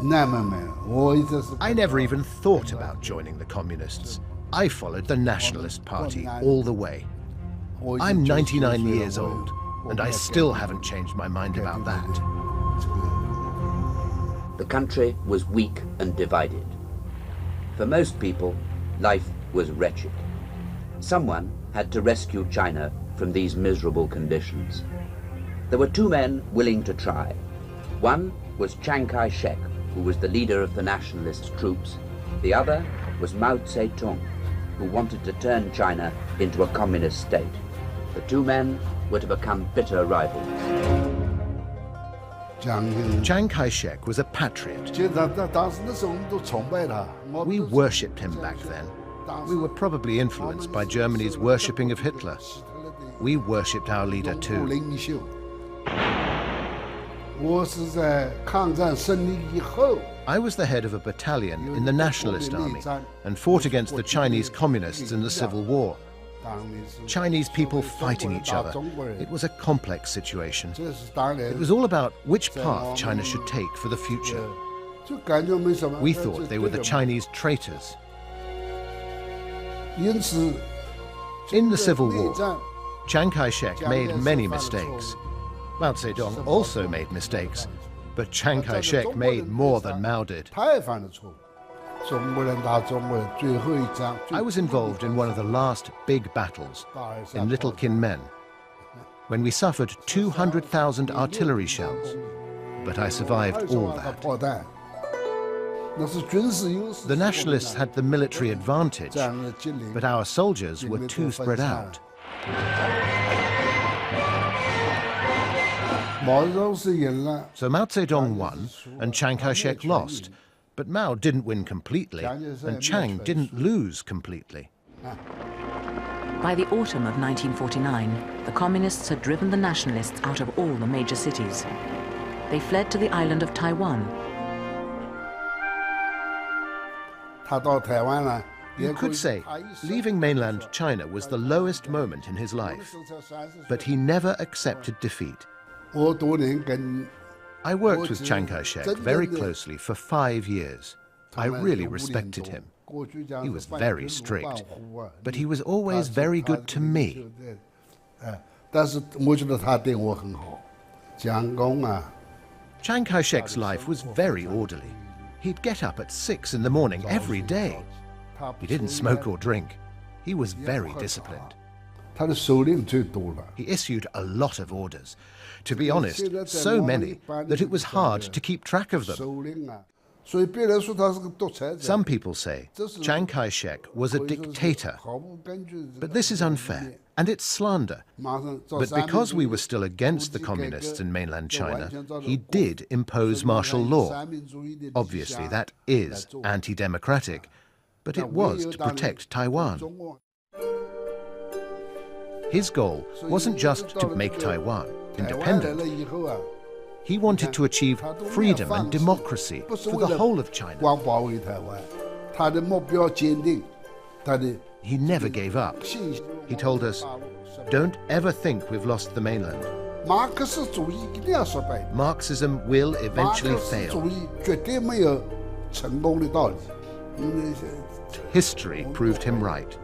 I never even thought about joining the communists. I followed the Nationalist Party all the way. I'm 99 years old, and I still haven't changed my mind about that. The country was weak and divided. For most people, life was wretched. Someone had to rescue China from these miserable conditions. There were two men willing to try. One was Chiang Kai-shek, who was the leader of the nationalist troops. The other was Mao Zedong, who wanted to turn China into a communist state. The two men were to become bitter rivals. Chiang Kai-shek was a patriot. We worshipped him back then. We were probably influenced by Germany's worshipping of Hitler. We worshipped our leader too. I was the head of a battalion in the Nationalist Army and fought against the Chinese communists in the Civil War. Chinese people fighting each other. It was a complex situation. It was all about which path China should take for the future. We thought they were the Chinese traitors. In the Civil War, Chiang Kai-shek made many mistakes. Mao Zedong also made mistakes, but Chiang Kai-shek made more than Mao did. I was involved in one of the last big battles, in Little Kinmen, when we suffered 200,000 artillery shells, but I survived all that. The nationalists had the military advantage, but our soldiers were too spread out. So Mao Zedong won and Chiang Kai-shek lost, but Mao didn't win completely and Chiang didn't lose completely. By the autumn of 1949, the communists had driven the nationalists out of all the major cities. They fled to the island of Taiwan. You could say leaving mainland China was the lowest moment in his life, but he never accepted defeat. I worked with Chiang Kai-shek very closely for 5 years. I really respected him. He was very strict, but he was always very good to me. Chiang Kai-shek's life was very orderly. He'd get up at 6 in the morning every day. He didn't smoke or drink. He was very disciplined. He issued a lot of orders. To be honest, so many that it was hard to keep track of them. Some people say Chiang Kai-shek was a dictator, but this is unfair, and it's slander. But because we were still against the communists in mainland China, he did impose martial law. Obviously, that is anti-democratic, but it was to protect Taiwan. His goal wasn't just to make Taiwan independent. He wanted to achieve freedom and democracy for the whole of China. He never gave up. He told us, "Don't ever think we've lost the mainland. Marxism will eventually fail." History proved him right.